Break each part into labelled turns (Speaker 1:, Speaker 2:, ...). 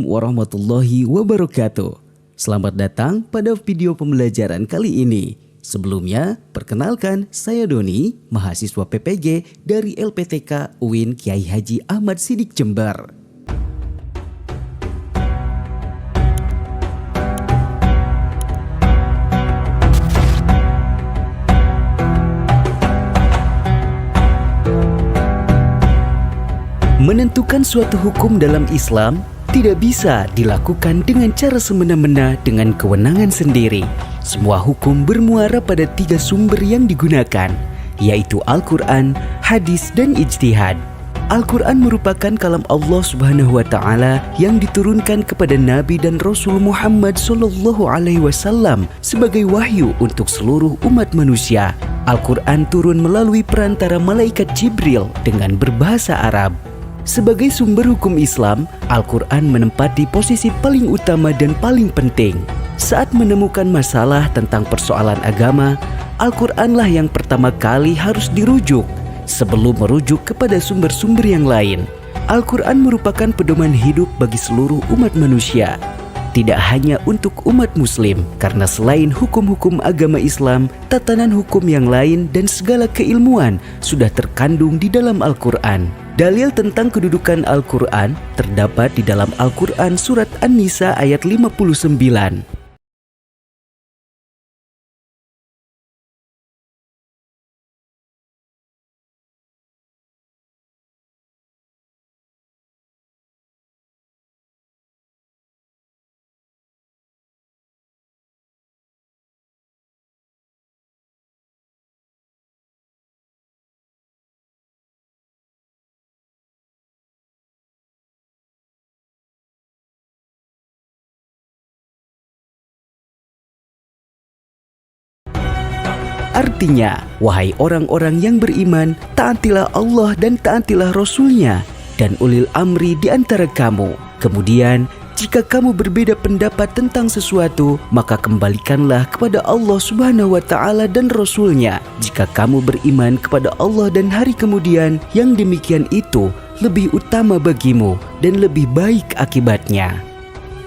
Speaker 1: Warahmatullahi wabarakatuh. Selamat datang pada video pembelajaran kali ini. Sebelumnya, perkenalkan saya Doni, mahasiswa PPG dari LPTK UIN Kiai Haji Ahmad Siddiq Jember. Menentukan suatu hukum dalam Islam tidak bisa dilakukan dengan cara semena-mena dengan kewenangan sendiri. Semua hukum bermuara pada 3 sumber yang digunakan, yaitu Al-Quran, hadis, dan ijtihad. Al-Quran merupakan kalam Allah Subhanahu wa Ta'ala yang diturunkan kepada Nabi dan Rasul Muhammad SAW sebagai wahyu untuk seluruh umat manusia. Al-Quran turun melalui perantara malaikat Jibril dengan berbahasa Arab. Sebagai sumber hukum Islam, Al-Quran menempati posisi paling utama dan paling penting. Saat menemukan masalah tentang persoalan agama, Al-Quranlah yang pertama kali harus dirujuk sebelum merujuk kepada sumber-sumber yang lain. Al-Quran merupakan pedoman hidup bagi seluruh umat manusia, tidak hanya untuk umat muslim, karena selain hukum-hukum agama Islam, tatanan hukum yang lain dan segala keilmuan sudah terkandung di dalam Al-Quran. Dalil tentang kedudukan Al-Quran terdapat di dalam Al-Quran surat An-Nisa ayat 59. Artinya, wahai orang-orang yang beriman, taatilah Allah dan taatilah Rasul-Nya dan ulil amri di antara kamu. Kemudian, jika kamu berbeda pendapat tentang sesuatu, maka kembalikanlah kepada Allah Subhanahu wa Ta'ala dan Rasul-Nya. Jika kamu beriman kepada Allah dan hari kemudian, yang demikian itu lebih utama bagimu dan lebih baik akibatnya.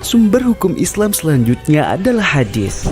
Speaker 1: Sumber hukum Islam selanjutnya adalah hadis.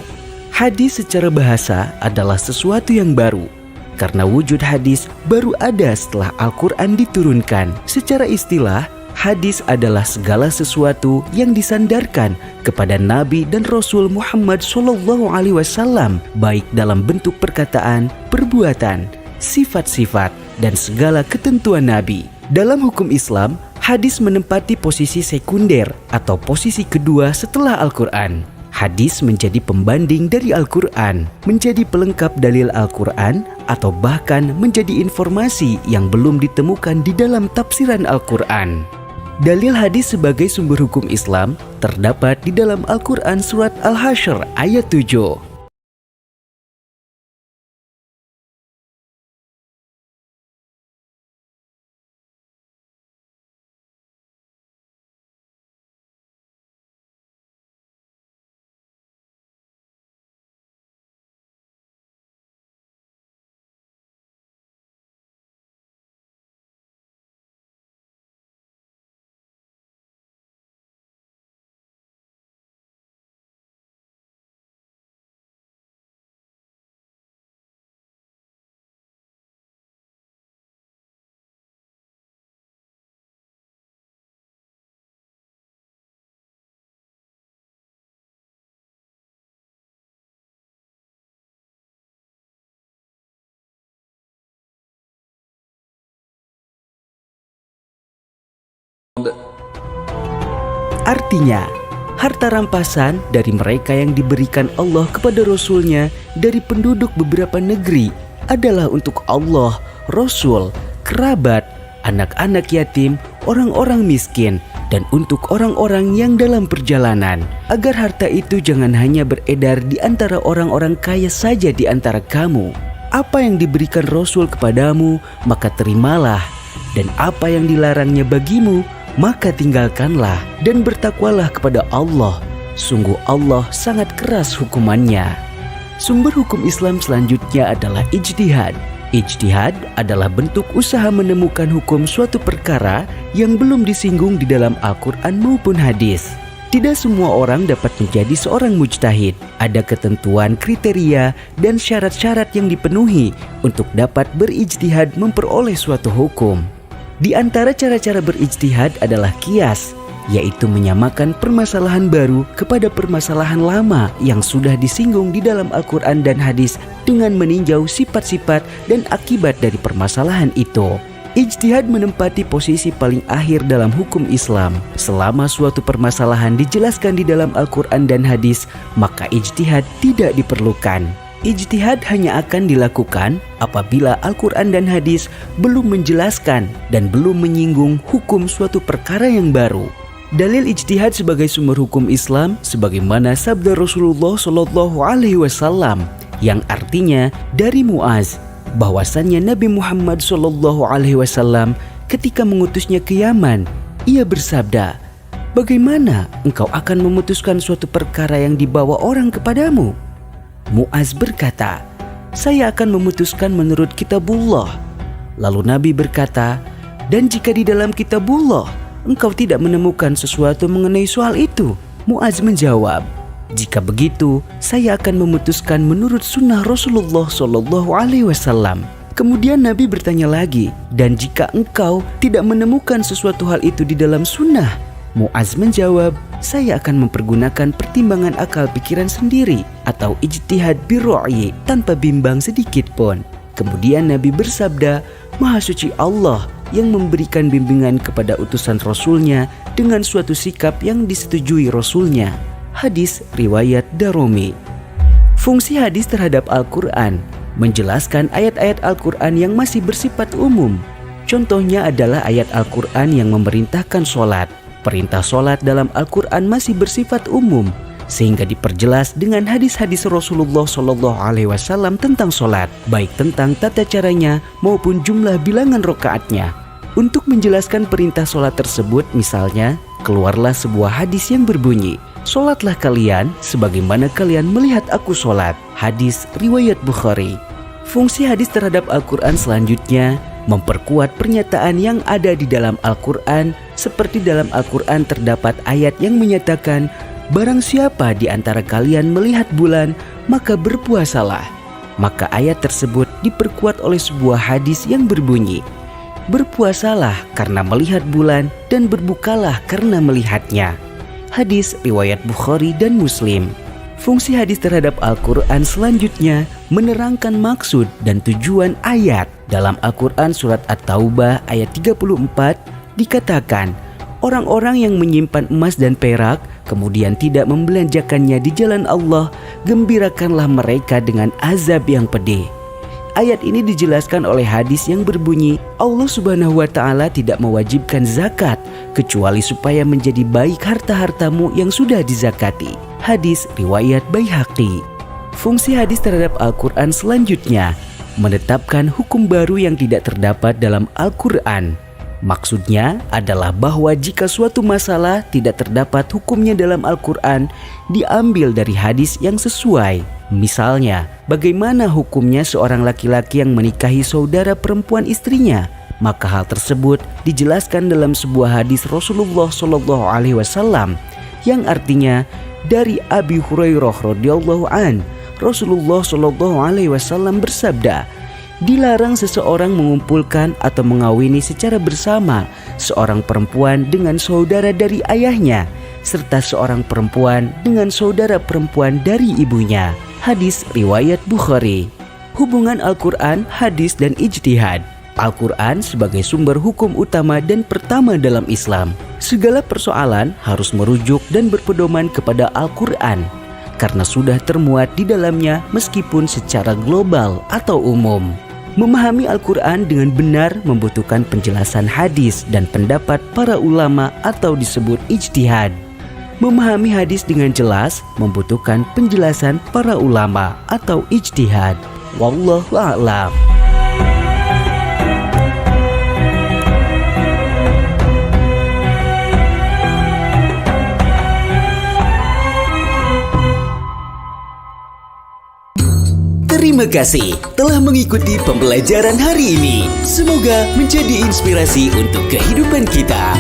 Speaker 1: Hadis secara bahasa adalah sesuatu yang baru, karena wujud hadis baru ada setelah Al-Quran diturunkan. Secara istilah, hadis adalah segala sesuatu yang disandarkan kepada Nabi dan Rasul Muhammad SAW, baik dalam bentuk perkataan, perbuatan, sifat-sifat, dan segala ketentuan Nabi. Dalam hukum Islam, hadis menempati posisi sekunder atau posisi kedua setelah Al-Quran. Hadis menjadi pembanding dari Al-Quran, menjadi pelengkap dalil Al-Quran, atau bahkan menjadi informasi yang belum ditemukan di dalam tafsiran Al-Quran. Dalil hadis sebagai sumber hukum Islam terdapat di dalam Al-Quran surat Al-Hasyr ayat 7. Artinya, harta rampasan dari mereka yang diberikan Allah kepada Rasul-Nya dari penduduk beberapa negeri adalah untuk Allah, Rasul, kerabat, anak-anak yatim, orang-orang miskin, dan untuk orang-orang yang dalam perjalanan, agar harta itu jangan hanya beredar di antara orang-orang kaya saja di antara kamu. Apa yang diberikan Rasul kepadamu, maka terimalah, dan apa yang dilarangnya bagimu, maka tinggalkanlah dan bertakwalah kepada Allah. Sungguh Allah sangat keras hukumannya. Sumber hukum Islam selanjutnya adalah ijtihad. Ijtihad adalah bentuk usaha menemukan hukum suatu perkara yang belum disinggung di dalam Al-Quran maupun hadis. Tidak semua orang dapat menjadi seorang mujtahid. Ada ketentuan, kriteria, dan syarat-syarat yang dipenuhi untuk dapat berijtihad memperoleh suatu hukum. Di antara cara-cara berijtihad adalah qiyas, yaitu menyamakan permasalahan baru kepada permasalahan lama yang sudah disinggung di dalam Al-Quran dan hadis dengan meninjau sifat-sifat dan akibat dari permasalahan itu. Ijtihad menempati posisi paling akhir dalam hukum Islam. Selama suatu permasalahan dijelaskan di dalam Al-Quran dan hadis, maka ijtihad tidak diperlukan. Ijtihad hanya akan dilakukan apabila Al-Quran dan hadis belum menjelaskan dan belum menyinggung hukum suatu perkara yang baru. Dalil ijtihad sebagai sumber hukum Islam sebagaimana sabda Rasulullah SAW yang artinya dari Muaz, bahwasannya Nabi Muhammad SAW ketika mengutusnya ke Yaman, ia bersabda, "Bagaimana engkau akan memutuskan suatu perkara yang dibawa orang kepadamu?" Muaz berkata, "Saya akan memutuskan menurut kitabullah." Lalu Nabi berkata, "Dan jika di dalam kitabullah engkau tidak menemukan sesuatu mengenai soal itu?" Muaz menjawab, "Jika begitu, saya akan memutuskan menurut sunnah Rasulullah SAW." Kemudian Nabi bertanya lagi, "Dan jika engkau tidak menemukan sesuatu hal itu di dalam sunnah?" Muaz menjawab, "Saya akan mempergunakan pertimbangan akal pikiran sendiri atau ijtihad birro'i tanpa bimbang sedikit pun." Kemudian Nabi bersabda, "Maha suci Allah yang memberikan bimbingan kepada utusan Rasulnya dengan suatu sikap yang disetujui Rasulnya." Hadis riwayat Darimi. Fungsi hadis terhadap Al-Quran menjelaskan ayat-ayat Al-Quran yang masih bersifat umum. Contohnya adalah ayat Al-Quran yang memerintahkan sholat. Perintah sholat dalam Al-Quran masih bersifat umum, sehingga diperjelas dengan hadis-hadis Rasulullah SAW tentang sholat, baik tentang tata caranya maupun jumlah bilangan rakaatnya. Untuk menjelaskan perintah sholat tersebut, misalnya, keluarlah sebuah hadis yang berbunyi, "Sholatlah kalian sebagaimana kalian melihat aku sholat." Hadis riwayat Bukhari. Fungsi hadis terhadap Al-Quran selanjutnya memperkuat pernyataan yang ada di dalam Al-Quran, seperti dalam Al-Quran terdapat ayat yang menyatakan, "Barang siapa di antara kalian melihat bulan, maka berpuasalah." Maka ayat tersebut diperkuat oleh sebuah hadis yang berbunyi, "Berpuasalah karena melihat bulan dan berbukalah karena melihatnya." Hadis riwayat Bukhari dan Muslim. Fungsi hadis terhadap Al-Quran selanjutnya menerangkan maksud dan tujuan ayat. Dalam Al-Quran surat At-Taubah ayat 34 dikatakan, "Orang-orang yang menyimpan emas dan perak kemudian tidak membelanjakannya di jalan Allah, gembirakanlah mereka dengan azab yang pedih." Ayat ini dijelaskan oleh hadis yang berbunyi, Allah Subhanahu wa Ta'ala tidak mewajibkan zakat kecuali supaya menjadi baik harta-hartamu yang sudah dizakati. Hadis riwayat Baihaqi. Fungsi hadis terhadap Al-Quran selanjutnya menetapkan hukum baru yang tidak terdapat dalam Al-Quran. Maksudnya adalah bahwa jika suatu masalah tidak terdapat hukumnya dalam Al-Quran, diambil dari hadis yang sesuai. Misalnya, bagaimana hukumnya seorang laki-laki yang menikahi saudara perempuan istrinya? Maka hal tersebut dijelaskan dalam sebuah hadis Rasulullah SAW yang artinya dari Abi Hurairah radhiyallahu an, Rasulullah SAW bersabda, "Dilarang seseorang mengumpulkan atau mengawini secara bersama seorang perempuan dengan saudara dari ayahnya, serta seorang perempuan dengan saudara perempuan dari ibunya." Hadis riwayat Bukhari. Hubungan Al-Quran, hadis, dan ijtihad. Al-Quran sebagai sumber hukum utama dan pertama dalam Islam. Segala persoalan harus merujuk dan berpedoman kepada Al-Quran, karena sudah termuat di dalamnya meskipun secara global atau umum. Memahami Al-Quran dengan benar membutuhkan penjelasan hadis dan pendapat para ulama atau disebut ijtihad. Memahami hadis dengan jelas membutuhkan penjelasan para ulama atau ijtihad. Wallahu a'lam. Terima Terima kasih telah mengikuti pembelajaran hari ini. Semoga menjadi inspirasi untuk kehidupan kita.